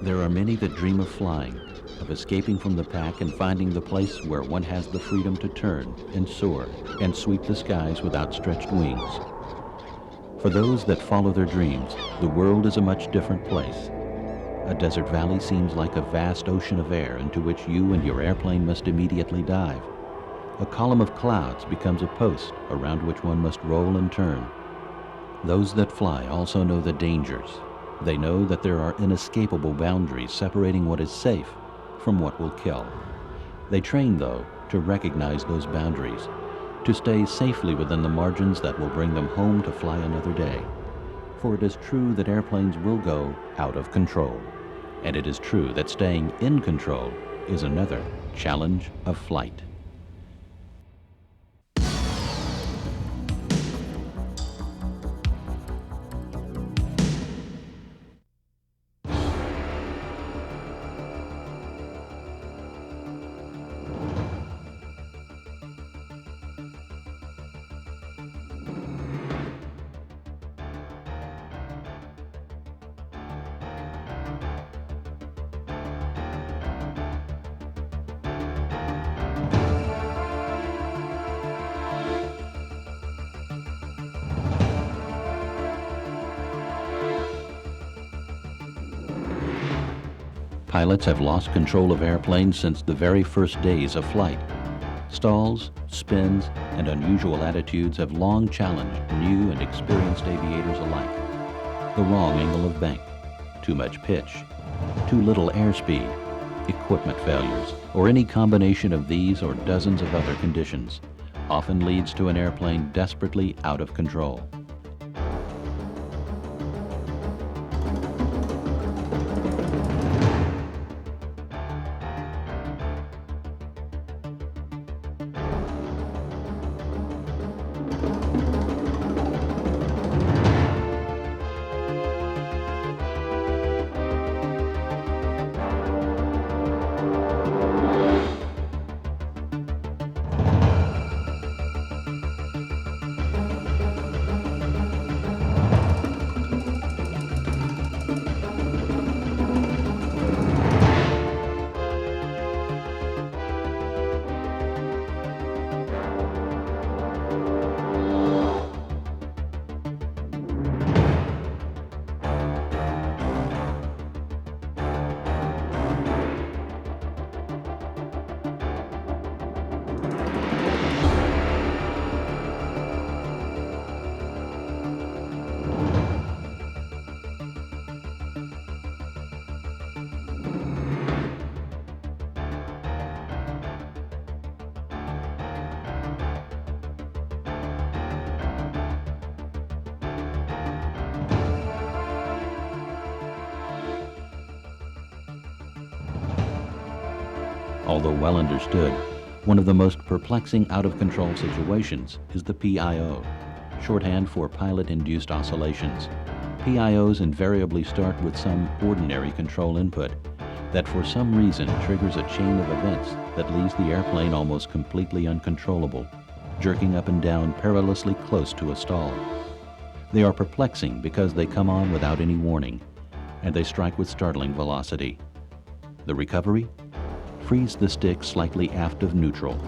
There are many that dream of flying, of escaping from the pack and finding the place where one has the freedom to turn and soar and sweep the skies with outstretched wings. For those that follow their dreams, the world is a much different place. A desert valley seems like a vast ocean of air into which you and your airplane must immediately dive. A column of clouds becomes a post around which one must roll and turn. Those that fly also know the dangers. They know that there are inescapable boundaries separating what is safe from what will kill. They train, though, to recognize those boundaries, to stay safely within the margins that will bring them home to fly another day. For it is true that airplanes will go out of control, and it is true that staying in control is another challenge of flight. Pilots have lost control of airplanes since the very first days of flight. Stalls, spins, and unusual attitudes have long challenged new and experienced aviators alike. The wrong angle of bank, too much pitch, too little airspeed, equipment failures, or any combination of these or dozens of other conditions often leads to an airplane desperately out of control. Although well understood, one of the most perplexing out-of-control situations is the PIO, shorthand for pilot-induced oscillations. PIOs invariably start with some ordinary control input that for some reason triggers a chain of events that leaves the airplane almost completely uncontrollable, jerking up and down perilously close to a stall. They are perplexing because they come on without any warning, and they strike with startling velocity. The recovery? Freeze the stick slightly aft of neutral.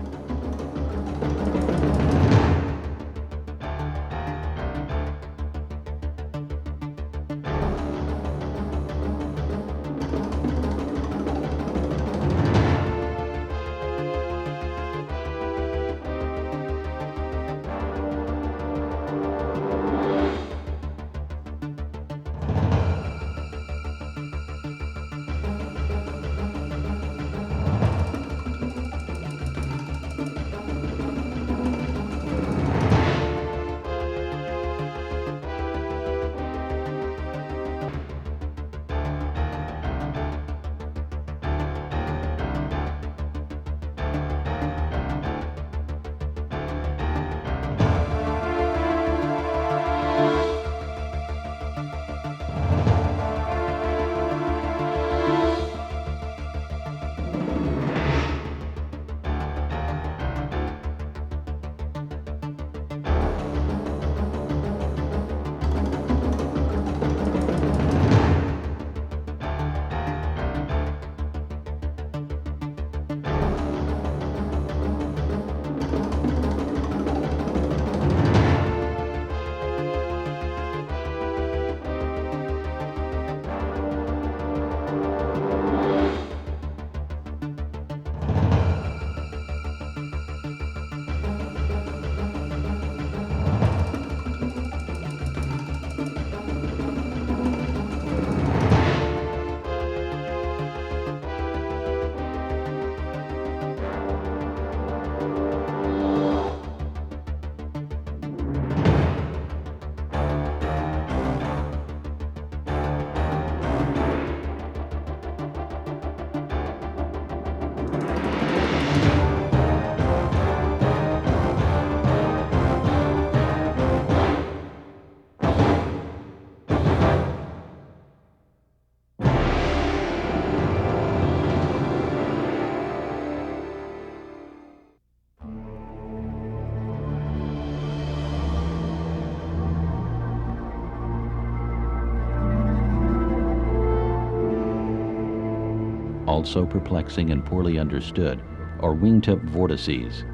Also perplexing and poorly understood are wingtip vortices.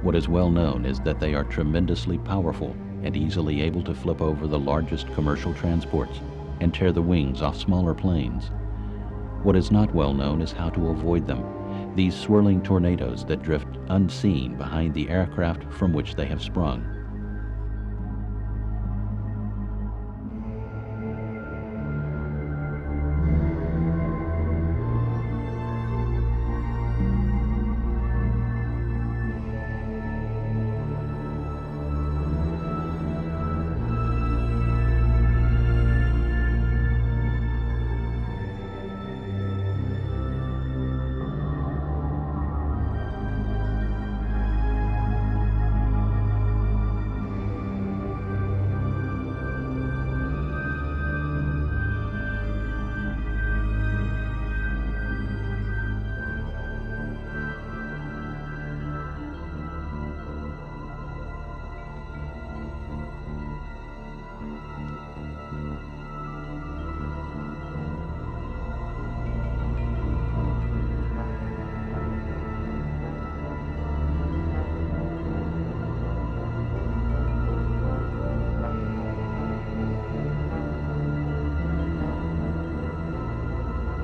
What is well known is that they are tremendously powerful and easily able to flip over the largest commercial transports and tear the wings off smaller planes. What is not well known is how to avoid them, these swirling tornadoes that drift unseen behind the aircraft from which they have sprung.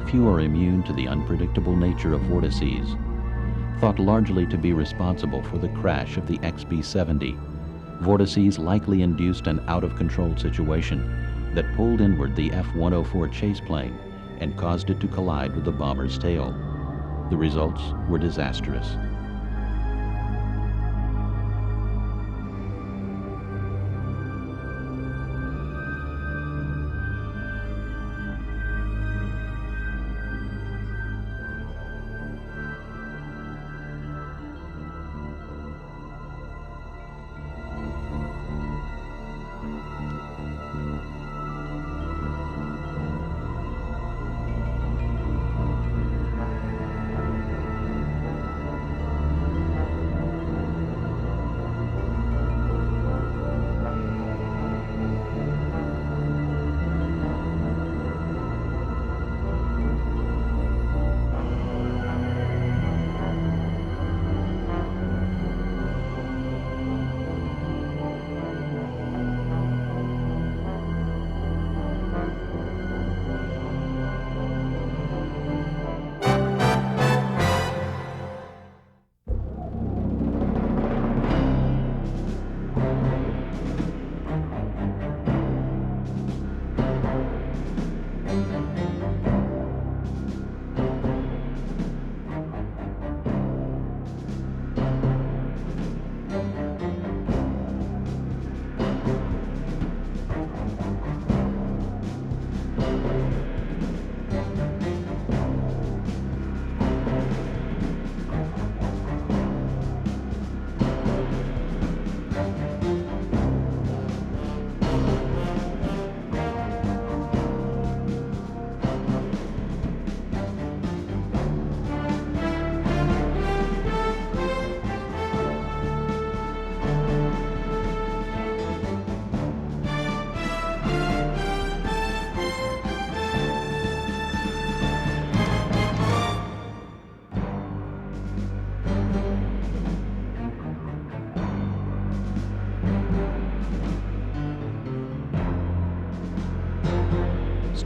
Few are immune to the unpredictable nature of vortices. Thought largely to be responsible for the crash of the XB-70, vortices likely induced an out-of-control situation that pulled inward the F-104 chase plane and caused it to collide with the bomber's tail. The results were disastrous.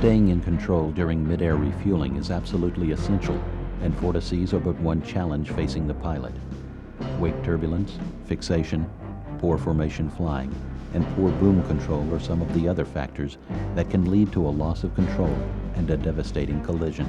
Staying in control during mid-air refueling is absolutely essential, and vortices are but one challenge facing the pilot. Wake turbulence, fixation, poor formation flying, and poor boom control are some of the other factors that can lead to a loss of control and a devastating collision.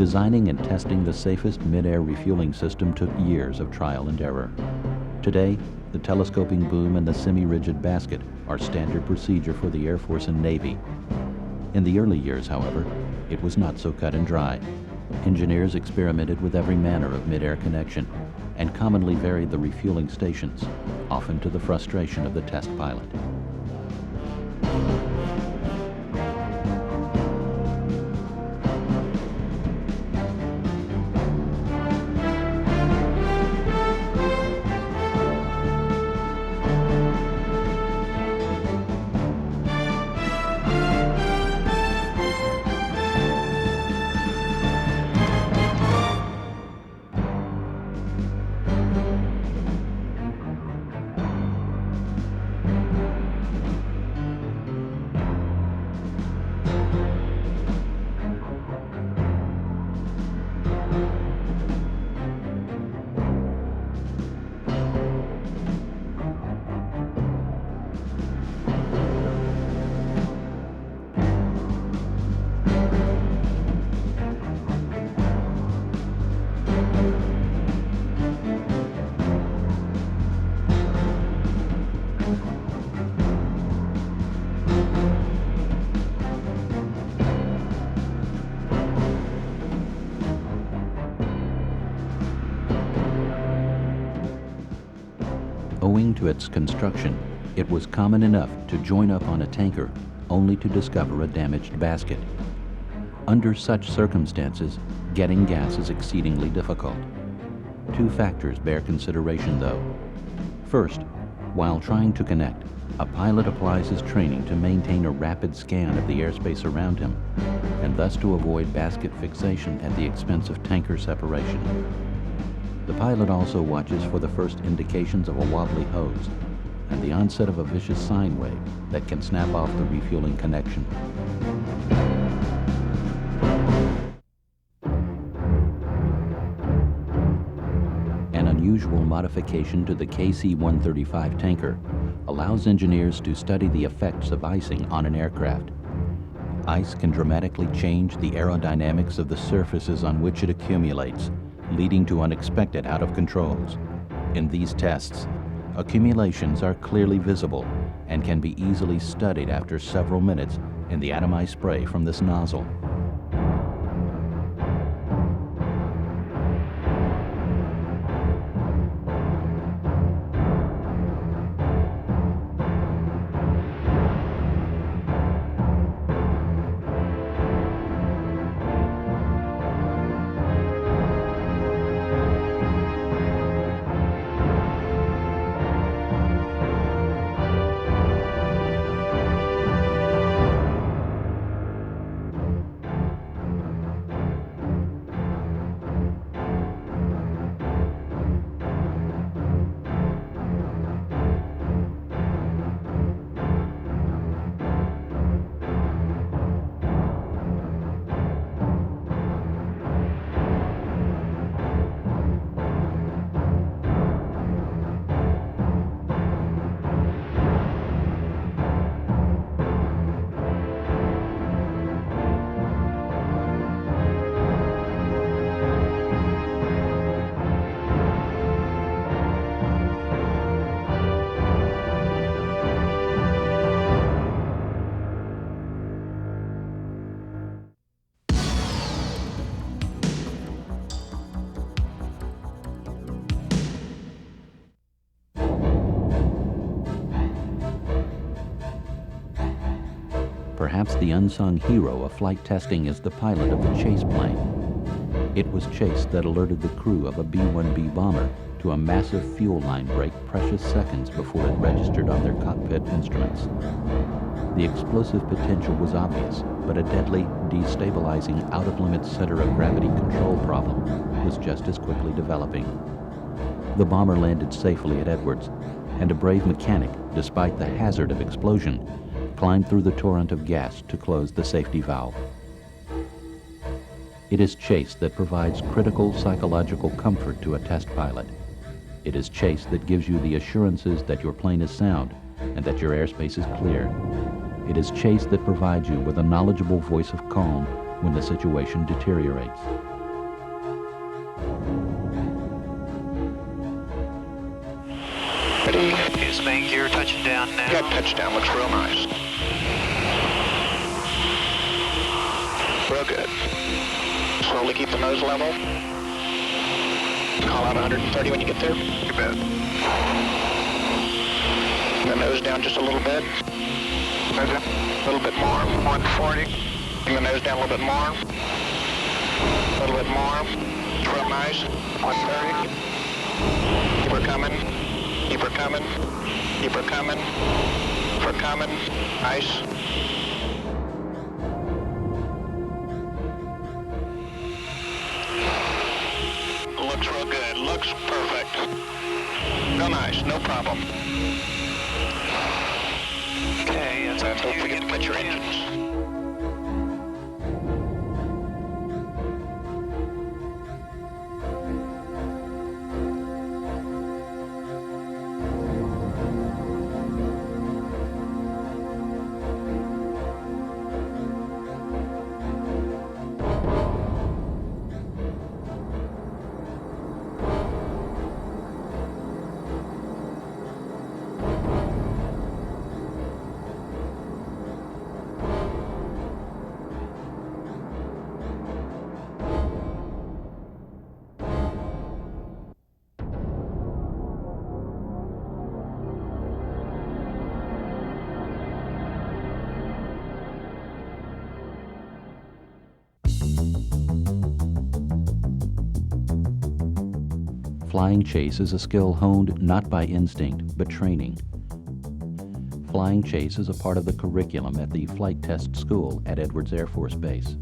Designing and testing the safest mid-air refueling system took years of trial and error. Today, the telescoping boom and the semi-rigid basket are standard procedure for the Air Force and Navy. In the early years, however, it was not so cut and dry. Engineers experimented with every manner of mid-air connection and commonly varied the refueling stations, often to the frustration of the test pilot. Owing to its construction, it was common enough to join up on a tanker only to discover a damaged basket. Under such circumstances, getting gas is exceedingly difficult. Two factors bear consideration, though. First, while trying to connect, a pilot applies his training to maintain a rapid scan of the airspace around him, and thus to avoid basket fixation at the expense of tanker separation. The pilot also watches for the first indications of a wobbly hose and the onset of a vicious sine wave that can snap off the refueling connection. An unusual modification to the KC-135 tanker allows engineers to study the effects of icing on an aircraft. Ice can dramatically change the aerodynamics of the surfaces on which it accumulates, leading to unexpected out-of-controls. In these tests, accumulations are clearly visible and can be easily studied after several minutes in the atomized spray from this nozzle. Perhaps the unsung hero of flight testing is the pilot of the chase plane. It was Chase that alerted the crew of a B-1B bomber to a massive fuel line break precious seconds before it registered on their cockpit instruments. The explosive potential was obvious, but a deadly, destabilizing, out-of-limits center of gravity control problem was just as quickly developing. The bomber landed safely at Edwards, and a brave mechanic, despite the hazard of explosion, climbed through the torrent of gas to close the safety valve. It is Chase that provides critical psychological comfort to a test pilot. It is Chase that gives you the assurances that your plane is sound and that your airspace is clear. It is Chase that provides you with a knowledgeable voice of calm when the situation deteriorates. Ready? Is main gear touching down now? Yeah, touchdown looks real nice. Real good. Slowly keep the nose level. Call out 130 when you get there. You bet. The nose down just a little bit. A little bit more. 140. Bring the nose down a little bit more. A little bit more. It's real nice. 130. Keep her coming. Keep her coming. Keep her coming. Keep her coming. Nice. Looks real good. Looks perfect. Real nice. No problem. Okay, that's Don't forget to cut your engines. Flying chase is a skill honed not by instinct, but training. Flying chase is a part of the curriculum at the Flight Test School at Edwards Air Force Base.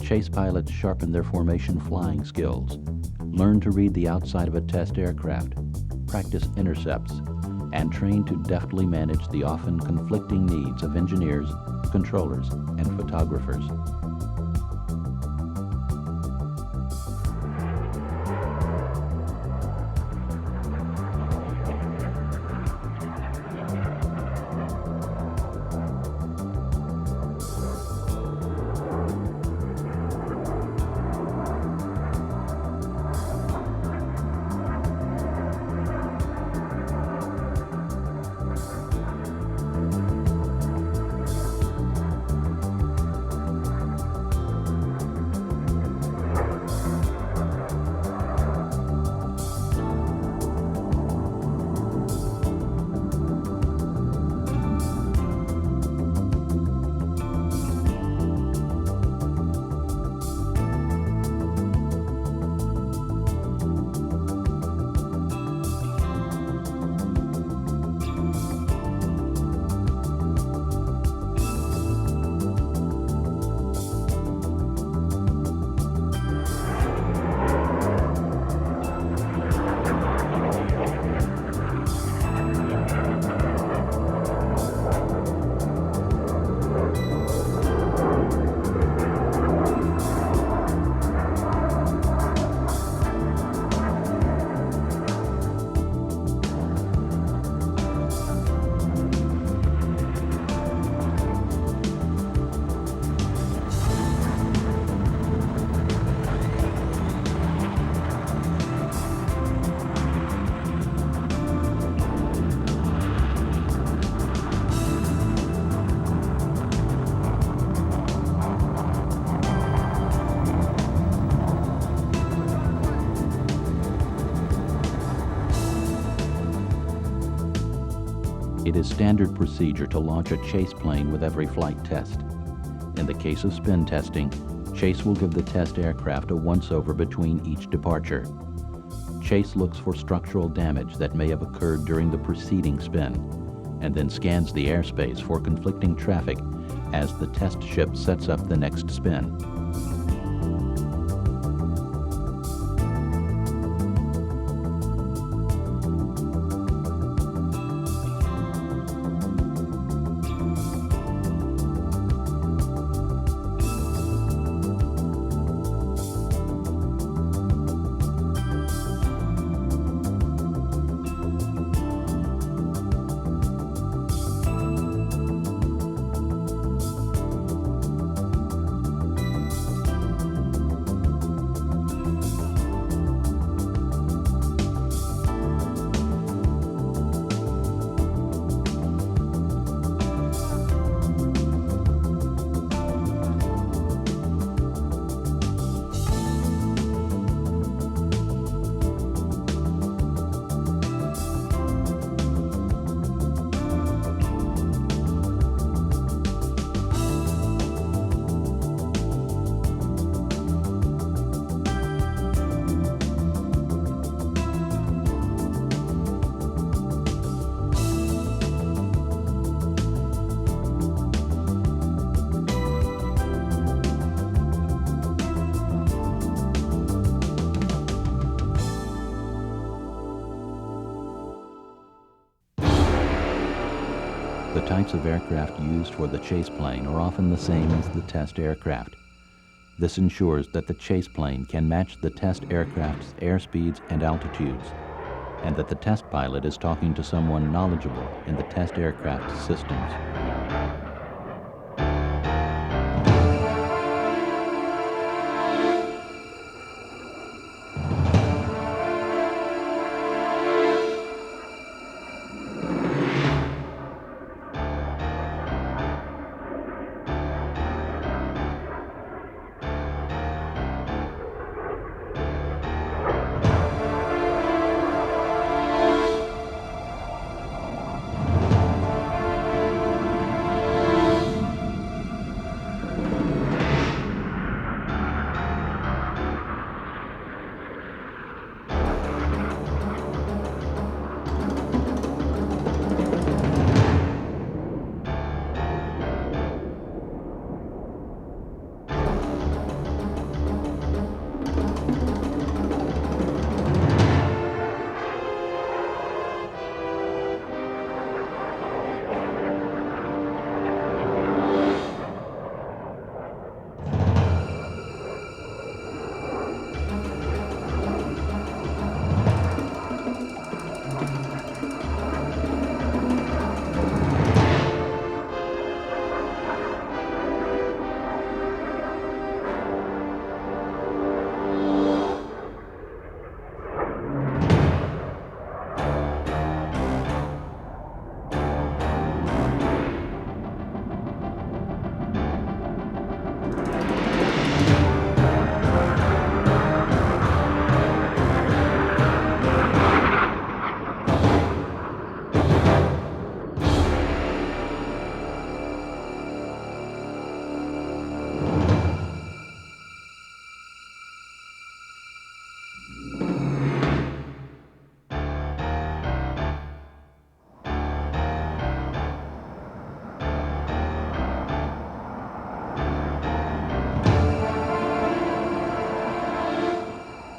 Chase pilots sharpen their formation flying skills, learn to read the outside of a test aircraft, practice intercepts, and train to deftly manage the often conflicting needs of engineers, controllers, and photographers. It is standard procedure to launch a chase plane with every flight test. In the case of spin testing, Chase will give the test aircraft a once-over between each departure. Chase looks for structural damage that may have occurred during the preceding spin, and then scans the airspace for conflicting traffic as the test ship sets up the next spin. The types of aircraft used for the chase plane are often the same as the test aircraft. This ensures that the chase plane can match the test aircraft's airspeeds and altitudes, and that the test pilot is talking to someone knowledgeable in the test aircraft systems.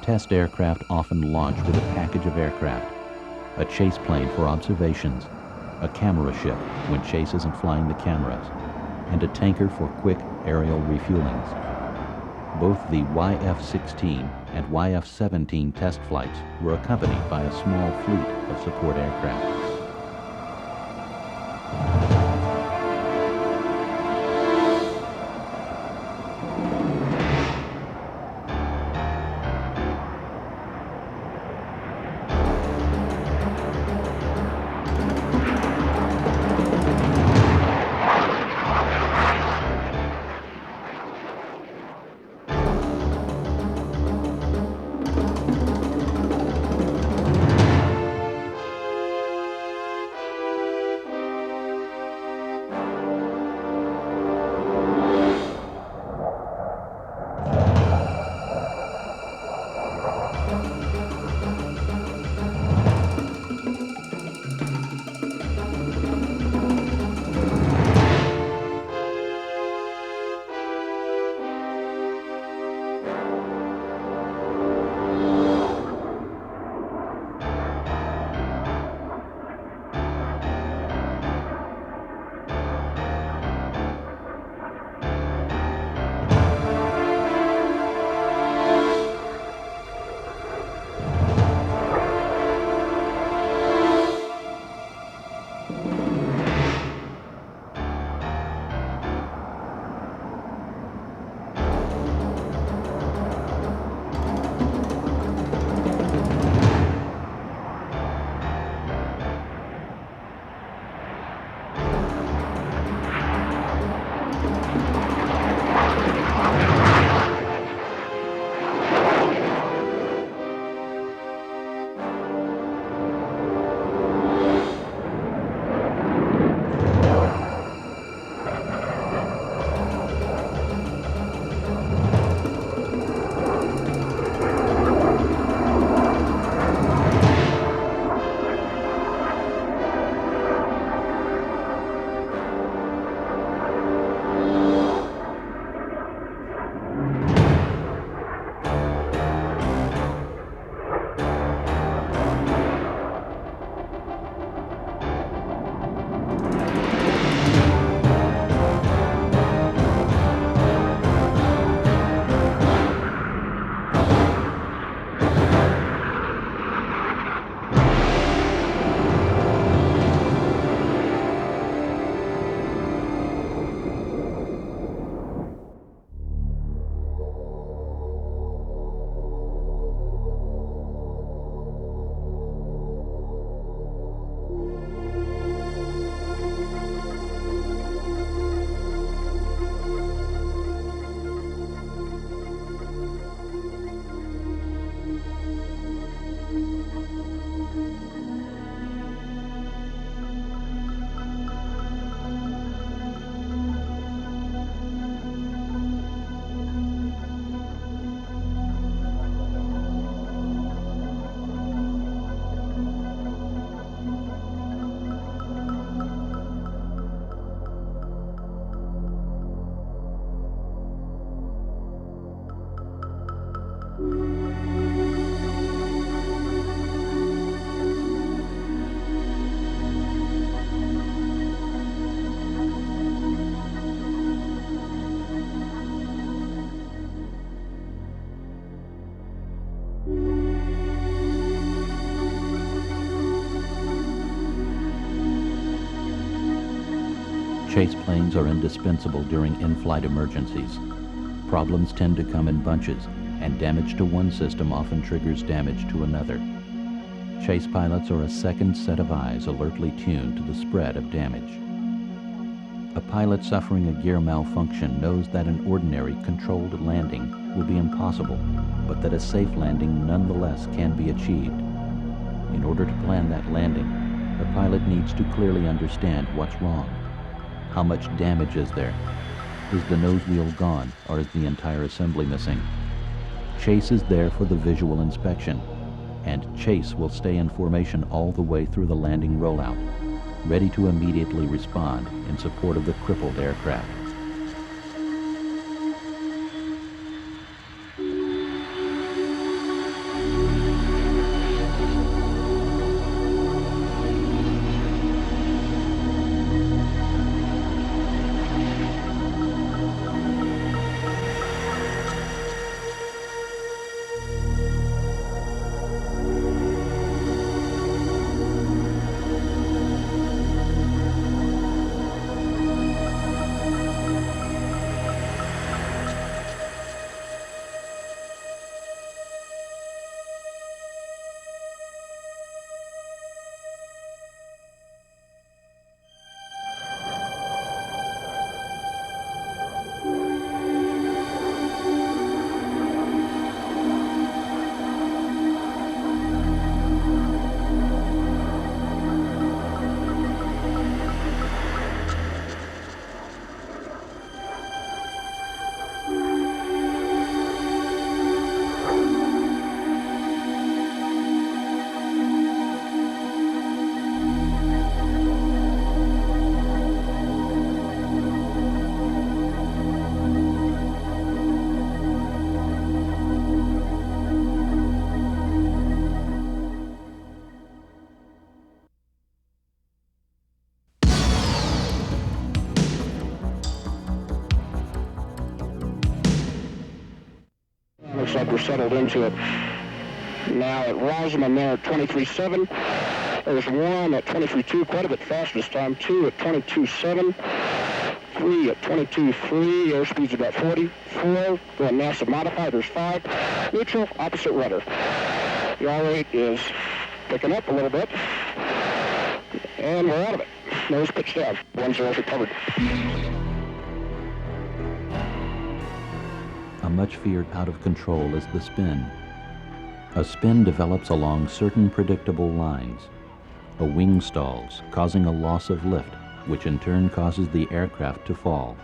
Test aircraft often launch with a package of aircraft: a chase plane for observations, a camera ship when Chase isn't flying the cameras, and a tanker for quick aerial refuelings. Both the YF-16 and YF-17 test flights were accompanied by a small fleet of support aircraft. Chase planes are indispensable during in-flight emergencies. Problems tend to come in bunches, and damage to one system often triggers damage to another. Chase pilots are a second set of eyes alertly tuned to the spread of damage. A pilot suffering a gear malfunction knows that an ordinary, controlled landing will be impossible, but that a safe landing nonetheless can be achieved. In order to plan that landing, the pilot needs to clearly understand what's wrong. How much damage is there? Is the nose wheel gone, or is the entire assembly missing? Chase is there for the visual inspection, and Chase will stay in formation all the way through the landing rollout, ready to immediately respond in support of the crippled aircraft. 25, we're settled into it. Now at Rosamond there at 23.7. There's one at 23.2, quite a bit faster this time. Two at 22.7. Three at 22.3. Airspeed's about 44. Going NASA modified, there's 5. Neutral, opposite rudder. The yaw rate is picking up a little bit. And we're out of it. Nose pitch down. 1-0 recovered. A much feared out of control is the spin. A spin develops along certain predictable lines. A wing stalls, causing a loss of lift, which in turn causes the aircraft to fall.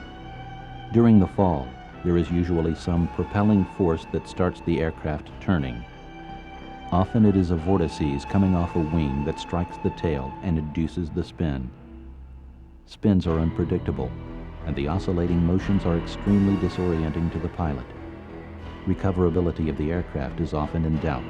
During the fall, there is usually some propelling force that starts the aircraft turning. Often it is a vortices coming off a wing that strikes the tail and induces the spin. Spins are unpredictable, and the oscillating motions are extremely disorienting to the pilot. Recoverability of the aircraft is often in doubt.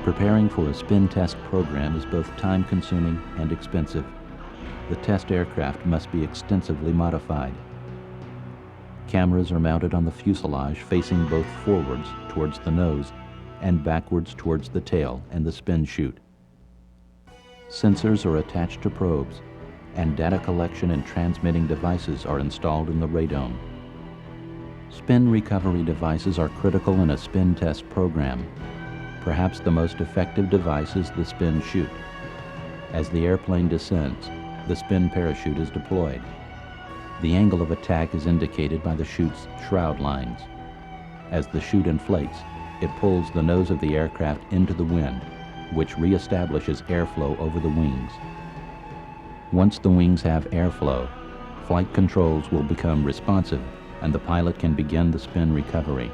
Preparing for a spin test program is both time-consuming and expensive. The test aircraft must be extensively modified. Cameras are mounted on the fuselage facing both forwards towards the nose and backwards towards the tail and the spin chute. Sensors are attached to probes, and data collection and transmitting devices are installed in the radome. Spin recovery devices are critical in a spin test program. Perhaps the most effective device is the spin chute. As the airplane descends, the spin parachute is deployed. The angle of attack is indicated by the chute's shroud lines. As the chute inflates, it pulls the nose of the aircraft into the wind, which reestablishes airflow over the wings. Once the wings have airflow, flight controls will become responsive and the pilot can begin the spin recovery.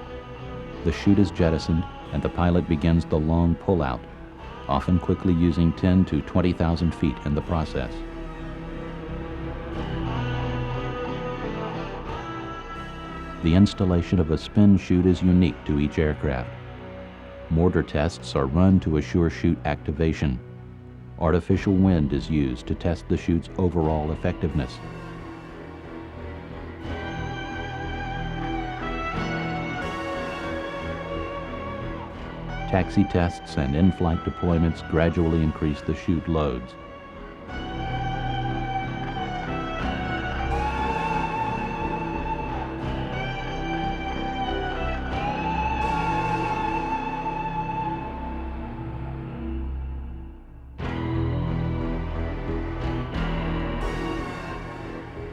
The chute is jettisoned and the pilot begins the long pull-out, often quickly using 10 to 20,000 feet in the process. The installation of a spin chute is unique to each aircraft. Mortar tests are run to assure chute activation. Artificial wind is used to test the chute's overall effectiveness. Taxi tests and in-flight deployments gradually increase the chute loads.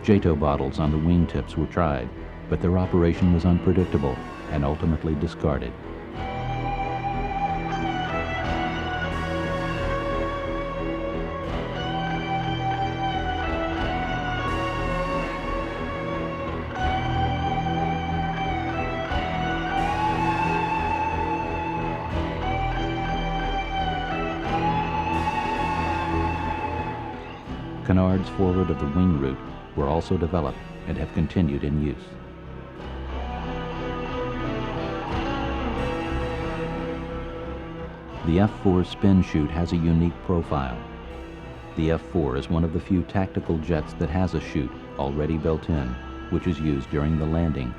JATO bottles on the wingtips were tried, but their operation was unpredictable and ultimately discarded. Canards forward of the wing root were also developed and have continued in use. The F-4 spin chute has a unique profile. The F-4 is one of the few tactical jets that has a chute already built in, which is used during the landing.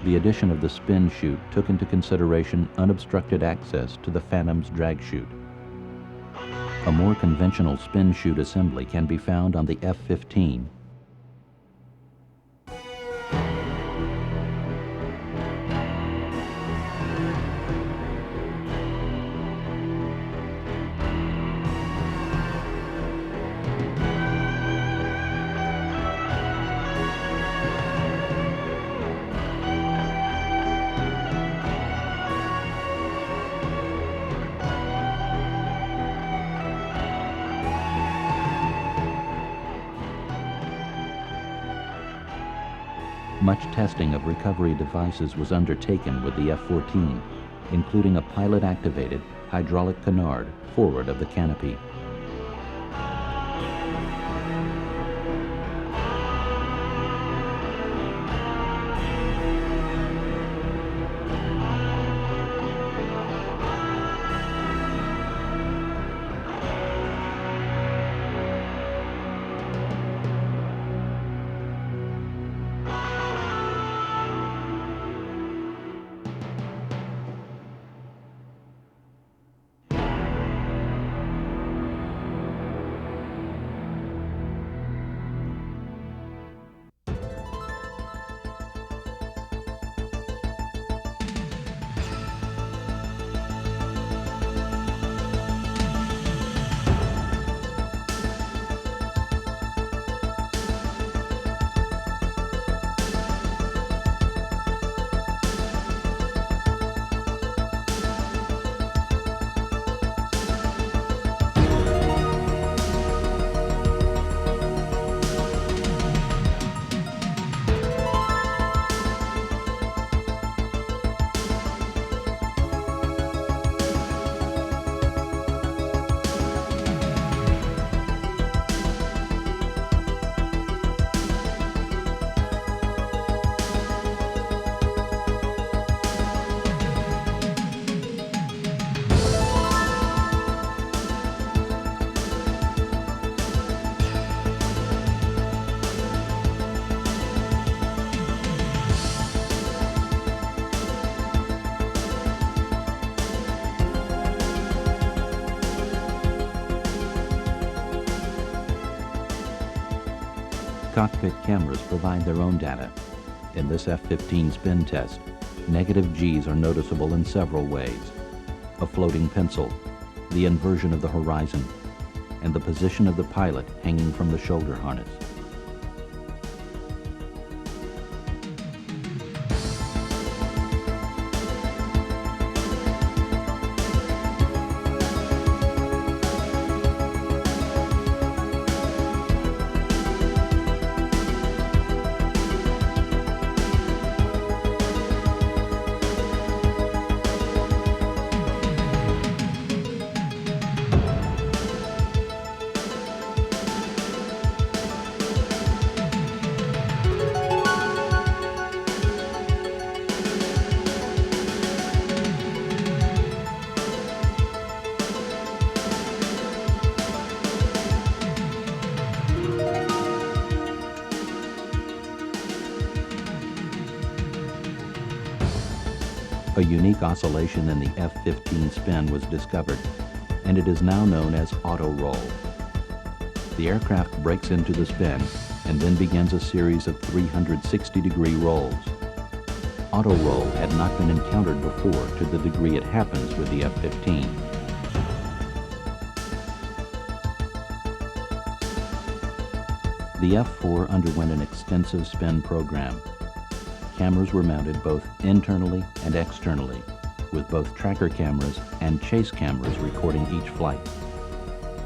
The addition of the spin chute took into consideration unobstructed access to the Phantom's drag chute. A more conventional spin chute assembly can be found on the F-15. Much testing of recovery devices was undertaken with the F-14, including a pilot-activated hydraulic canard forward of the canopy. Cockpit cameras provide their own data. In this F-15 spin test, negative Gs are noticeable in several ways. A floating pencil, the inversion of the horizon, and the position of the pilot hanging from the shoulder harness. A unique oscillation in the F-15 spin was discovered, and it is now known as auto roll. The aircraft breaks into the spin and then begins a series of 360-degree rolls. Auto roll had not been encountered before to the degree it happens with the F-15. The F-4 underwent an extensive spin program. Cameras were mounted both internally and externally, with both tracker cameras and chase cameras recording each flight.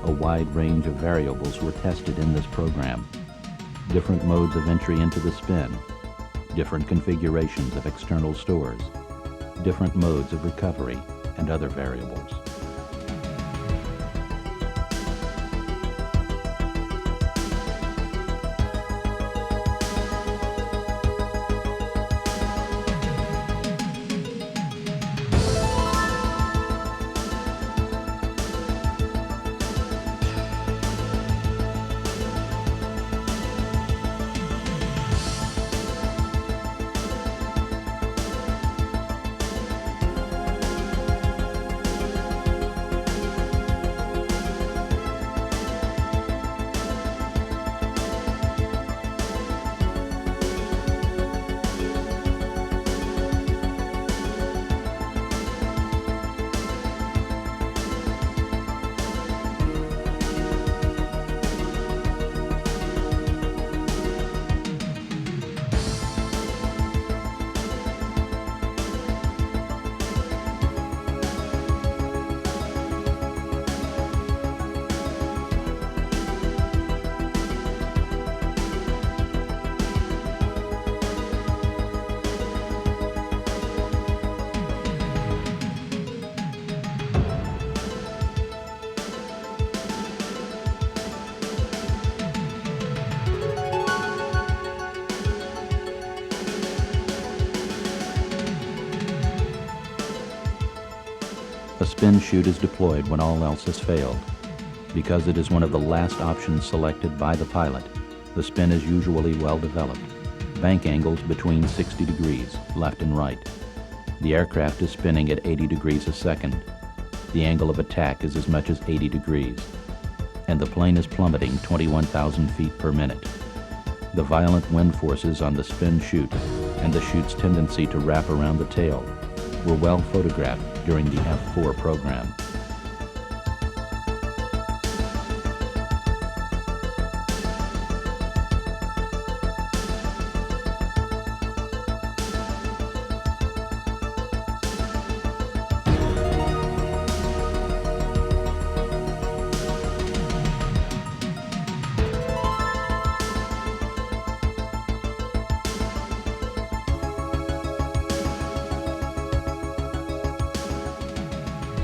A wide range of variables were tested in this program. Different modes of entry into the spin, different configurations of external stores, different modes of recovery, and other variables. A spin chute is deployed when all else has failed. Because it is one of the last options selected by the pilot, the spin is usually well developed. Bank angles between 60 degrees, left and right. The aircraft is spinning at 80 degrees a second. The angle of attack is as much as 80 degrees. And the plane is plummeting 21,000 feet per minute. The violent wind forces on the spin chute and the chute's tendency to wrap around the tail were well photographed during the F-4 program.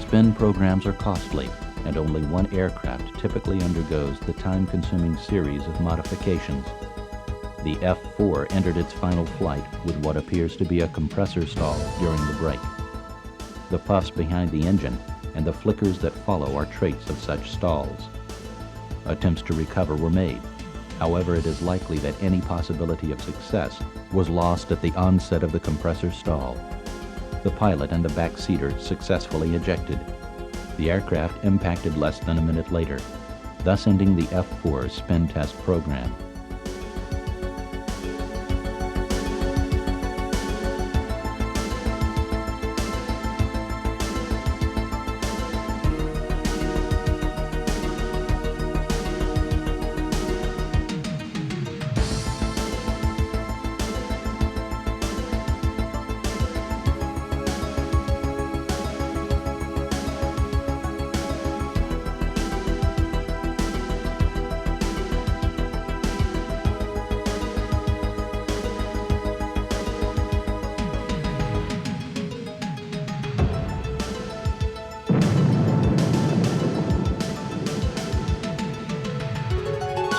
Spin programs are costly, and only one aircraft typically undergoes the time-consuming series of modifications. The F-4 entered its final flight with what appears to be a compressor stall during the break. The puffs behind the engine and the flickers that follow are traits of such stalls. Attempts to recover were made. However, it is likely that any possibility of success was lost at the onset of the compressor stall. The pilot and the backseater successfully ejected. The aircraft impacted less than a minute later, thus ending the F-4's spin test program.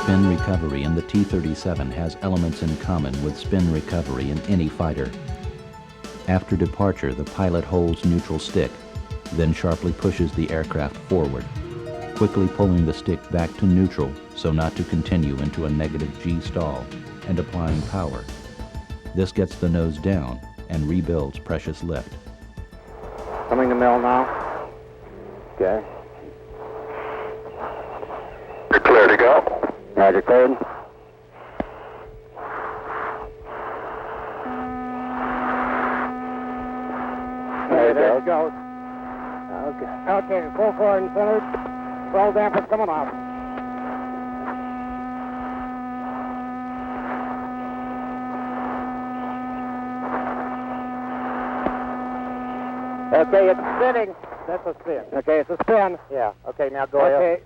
Spin recovery in the T-37 has elements in common with spin recovery in any fighter. After departure, the pilot holds neutral stick, then sharply pushes the aircraft forward, quickly pulling the stick back to neutral so not to continue into a negative G stall, and applying power. This gets the nose down and rebuilds precious lift. Coming to mill now. Okay. You're clear to go. Roger, cleared. There it goes. Okay, full forward and centered. Roll dampers coming off. Okay, it's spinning. That's a spin. Okay, it's a spin. Yeah. Okay, now go ahead. Okay.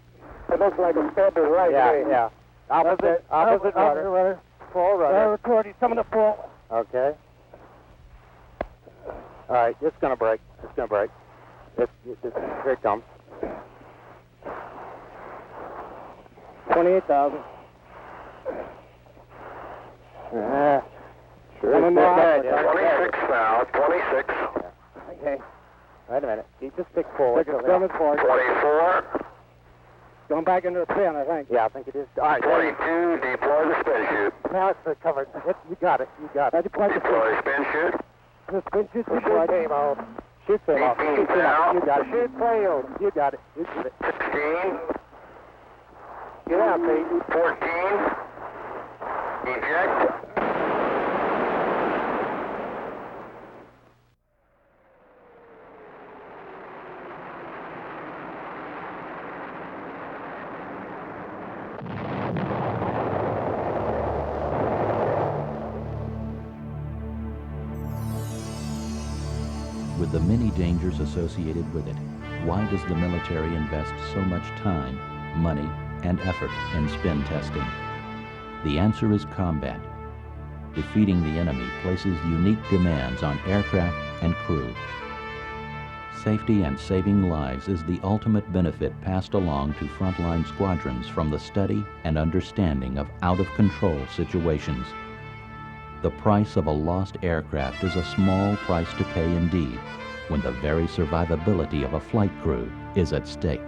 It looks like a spin to the right. Yeah. Opposite rudder. Full rudder. Recording some of the full. Okay. All right, it's gonna break. Here it comes. 28,000. Sure. 26 now. 26. Okay. Wait a minute. Keep the stick forward. 24. Going back into the spin, I think. Yeah, I think it is. All right. 22, deploy the spin chute. Now it's recovered. You got it. Deploy spin chute. The spin chute deployed. Came out. Chute came off. 18 down. You got it. Chute failed. You got it. 16. Get out, Pete. 14. Eject. With the many dangers associated with it, why does the military invest so much time, money, and effort in spin testing? The answer is combat. Defeating the enemy places unique demands on aircraft and crew. Safety and saving lives is the ultimate benefit passed along to frontline squadrons from the study and understanding of out-of-control situations. The price of a lost aircraft is a small price to pay indeed, when the very survivability of a flight crew is at stake.